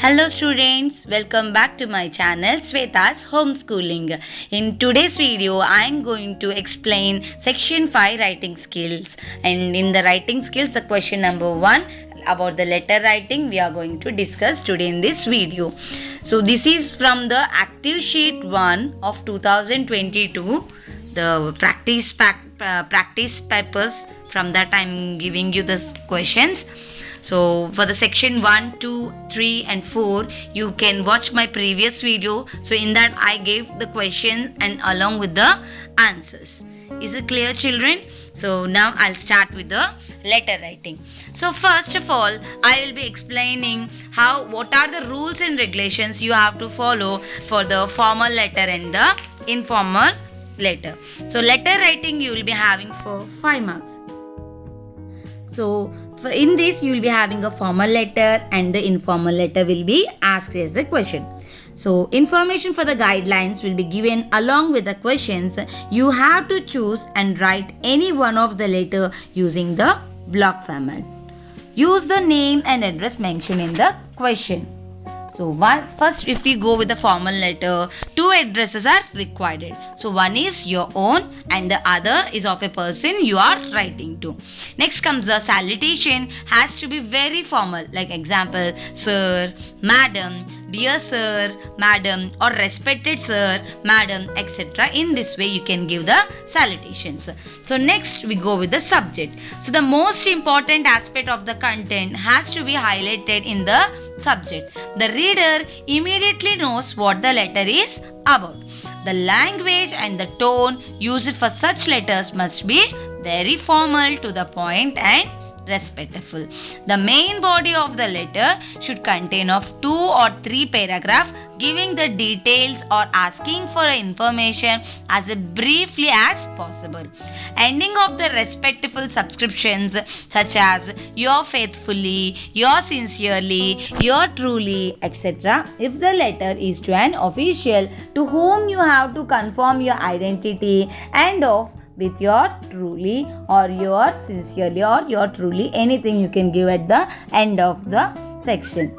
Hello students, welcome back to my channel Sweta's Homeschooling. In today's video, I am going to explain section 5 writing skills. And in the writing skills, the question number 1 about the letter writing we are going to discuss today in this video. So this is from the active sheet 1 of 2022, the practice papers. From that I am giving you the questions. So for the section 1, 2, 3 and 4, you can watch my previous video. So in that I gave the questions and along with the answers. Is it clear, children? So now I'll start with the letter writing. So first of all, I will be explaining what are the rules and regulations you have to follow for the formal letter and the informal letter. So letter writing you will be having for 5 marks. So in this you will be having a formal letter and the informal letter will be asked as a question. So information for the guidelines will be given along with the questions. You have to choose and write any one of the letter using the block format. Use the name and address mentioned in the question. So first if we go with the formal letter, 2 addresses are required. So one is your own and the other is of a person you are writing to. Next comes the salutation has to be very formal, like example sir, madam, dear sir, madam, or respected sir, madam, etc. In this way you can give the salutations. So next we go with the subject. So the most important aspect of the content has to be highlighted in the subject. The reader immediately knows what the letter is about. The language and the tone used for such letters must be very formal, to the point and respectful. The main body of the letter should contain of 2 or 3 paragraphs giving the details or asking for information as briefly as possible. Ending of the respectful subscriptions such as your faithfully, your sincerely, your truly, etc. If the letter is to an official to whom you have to confirm your identity, and of with your truly or your sincerely or your truly, anything you can give at the end of the section.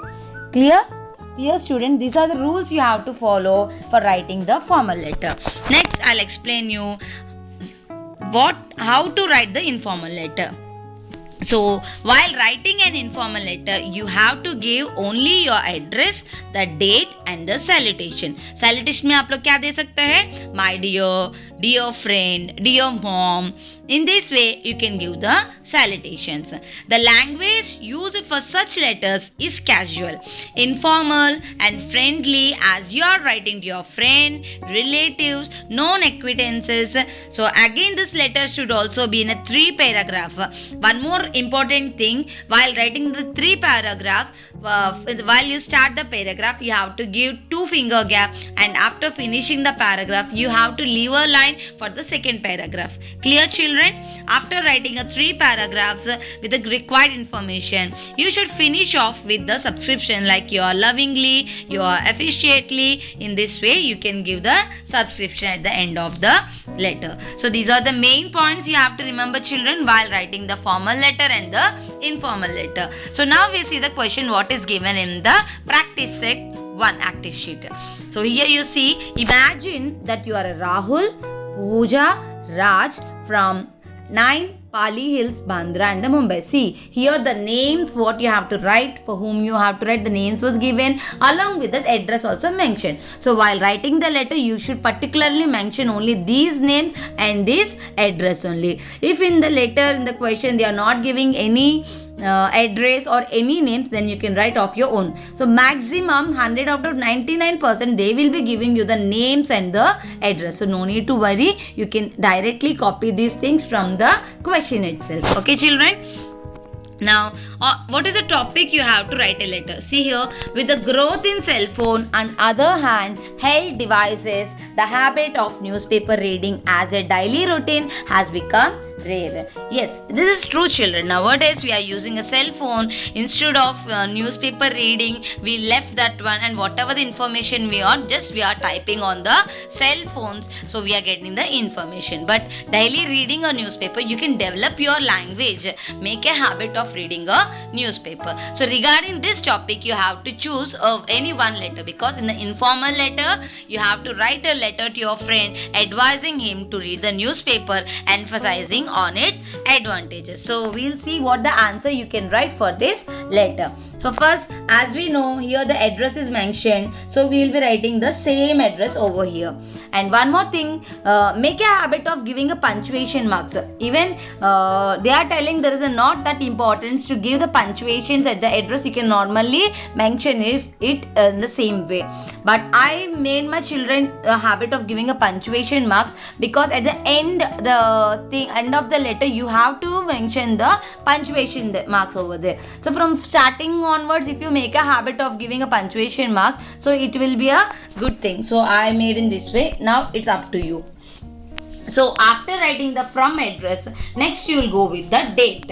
Clear? Dear student, these are the rules you have to follow for writing the formal letter. Next, I'll explain you how to write the informal letter. So while writing an informal letter, you have to give only your address, the date and the salutation. Salutation में आप लोग क्या दे सकते हैं? My dear, dear friend, dear mom. In this way, you can give the salutations. The language used for such letters is casual, informal and friendly, as you are writing to your friend, relatives, known acquaintances. So again, this letter should also be in a 3 paragraph. One more important thing, while writing the 3 paragraph, while you start the paragraph, you have to give 2 finger gap, and after finishing the paragraph, you have to leave a line for the second paragraph. Clear, children? After writing a 3 paragraphs with the required information, you should finish off with the subscription like you are lovingly, you are officiately. In this way, you can give the subscription at the end of the letter. So these are the main points you have to remember, children, while writing the formal letter and the informal letter. So now we see the question what is given in the practice set 1 active sheet. So here you see, imagine that you are a Rahul, Pooja, Raj from 9 Pali Hills, Bandra and the Mumbai. See, here the names what you have to write, for whom you have to write, the names was given, along with that address also mentioned. So while writing the letter, you should particularly mention only these names and this address only. If in the letter, in the question, they are not giving any address or any names, then you can write off your own. So maximum 100 out of 99% they will be giving you the names and the address. So no need to worry. You can directly copy these things from the question itself. Okay, children? Now, what is the topic you have to write a letter? See here, with the growth in cell phone and other handheld devices, the habit of newspaper reading as a daily routine has become rare. Yes, this is true, children. Nowadays we are using a cell phone instead of newspaper reading. We left that one, and whatever the information we are typing on the cell phones, so we are getting the information. But daily reading a newspaper, you can develop your language, make a habit of reading a newspaper. So regarding this topic, you have to choose any one letter, because in the informal letter you have to write a letter to your friend advising him to read the newspaper, emphasizing on its advantages. So we'll see what the answer you can write for this letter. So first, as we know, here the address is mentioned, so we will be writing the same address over here. And one more thing, make a habit of giving a punctuation marks. Even they are telling there is not that importance to give the punctuations at the address. You can normally mention it in the same way. But I made my children a habit of giving a punctuation marks, because at the end of the letter you have to mention the punctuation marks over there. So from starting onwards, if you make a habit of giving a punctuation marks, so it will be a good thing. So I made in this way. Now it's up to you. So after writing the from address, next you will go with the date.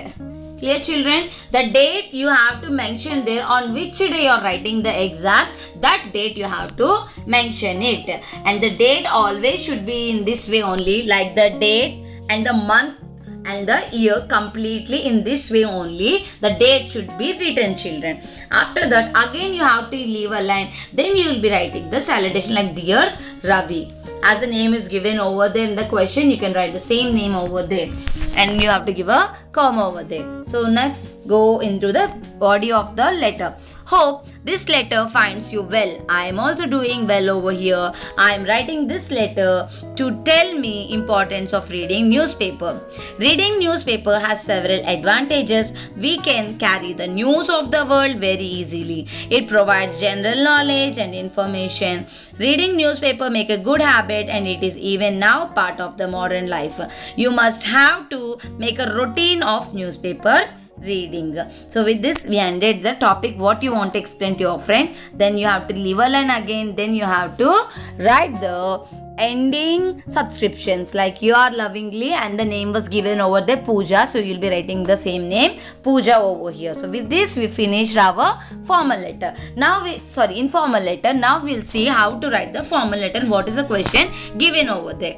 Clear, children? The date you have to mention there, on which day you are writing the exam, that date you have to mention it. And the date always should be in this way only, like the date and the month and the year completely in this way only. The date should be written, children. After that, again you have to leave a line. Then you will be writing the salutation like Dear Ravi. As the name is given over there in the question, you can write the same name over there. And you have to give a comma over there. So next, go into the body of the letter. Hope this letter finds you well. I am also doing well over here. I am writing this letter to tell me importance of reading newspaper. Reading newspaper has several advantages. We can carry the news of the world very easily. It provides general knowledge and information. Reading newspaper make a good habit, and it is even now part of the modern life. You must have to make a routine of newspaper reading. So with this we ended the topic. What you want to explain to your friend, then you have to leave a line again. Then you have to write the ending subscriptions like you are lovingly, and the name was given over there Pooja, so you'll be writing the same name Pooja over here. So with this we finished our formal letter. Now informal letter. Now we'll see how to write the formal letter and what is the question given over there.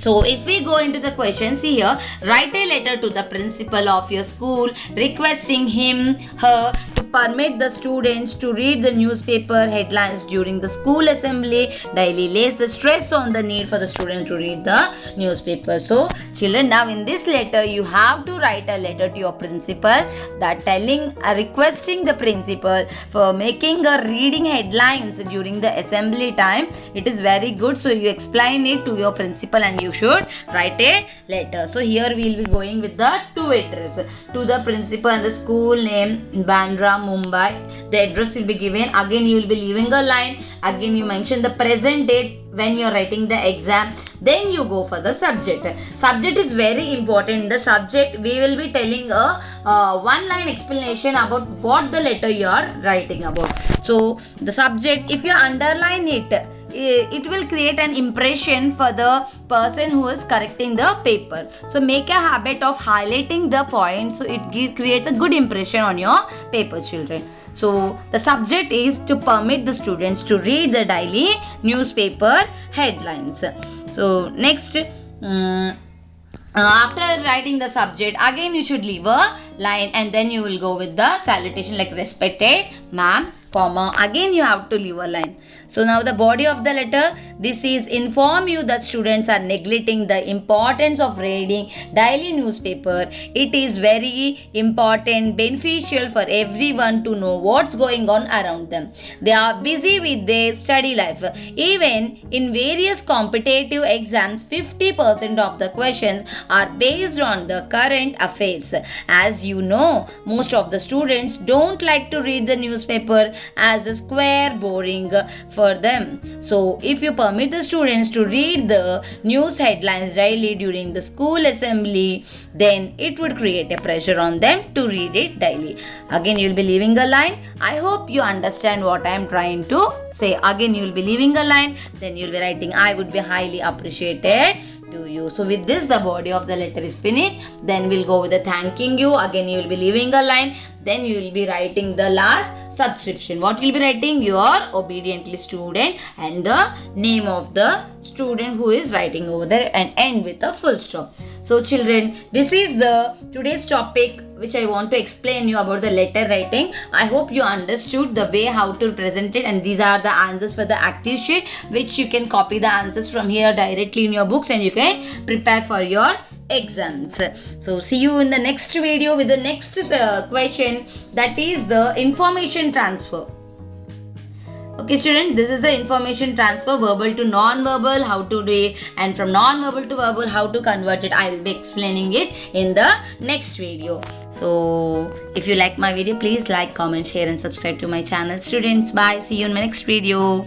So if we go into the question, see here, write a letter to the principal of your school requesting him, her to permit the students to read the newspaper headlines during the school assembly. Daily lays the stress on the need for the students to read the newspaper. So children, now in this letter you have to write a letter to your principal that requesting the principal for making a reading headlines during the assembly time. It is very good. So you explain it to your principal and you should write a letter. So here we will be going with the two address to the principal and the school name Bandra, Mumbai. The address will be given. Again you will be leaving a line. Again you mention the present date when you are writing the exam. Then you go for the subject. Subject is very important. The subject we will be telling a one line explanation about what the letter you are writing about. So the subject, if you underline it will create an impression for the person who is correcting the paper. So make a habit of highlighting the points, so it creates a good impression on your paper, children. So the subject is to permit the students to read the daily newspaper headlines. So next, after writing the subject, again you should leave a line and then you will go with the salutation like respected ma'am, comma, again you have to leave a line. So now the body of the letter, this is inform you that students are neglecting the importance of reading daily newspaper. It is very important, beneficial for everyone to know what's going on around them. They are busy with their study life. Even in various competitive exams, 50% of the questions are based on the current affairs. As you know, most of the students don't like to read the newspaper as a square boring for them. So if you permit the students to read the news headlines daily during the school assembly, then it would create a pressure on them to read it daily. Again you will be leaving a line. I hope you understand what I am trying to say. Again you will be leaving a line, then you will be writing I would be highly appreciated to you. So with this, the body of the letter is finished. Then we'll go with the thanking you. Again, you will be leaving a line. Then you will be writing the last subscription. What will be writing? Your obediently student and the name of the student who is writing over there, and end with a full stop. So children, this is the today's topic which I want to explain you about the letter writing. I hope you understood the way how to present it, and these are the answers for the active sheet, which you can copy the answers from here directly in your books and you can prepare for your exams. So see you in the next video with the next question, that is the information transfer. Okay student, this is the information transfer, verbal to non-verbal, how to do it, and from non-verbal to verbal, how to convert it. I will be explaining it in the next video. So if you like my video, please like, comment, share and subscribe to my channel. Students, bye. See you in my next video.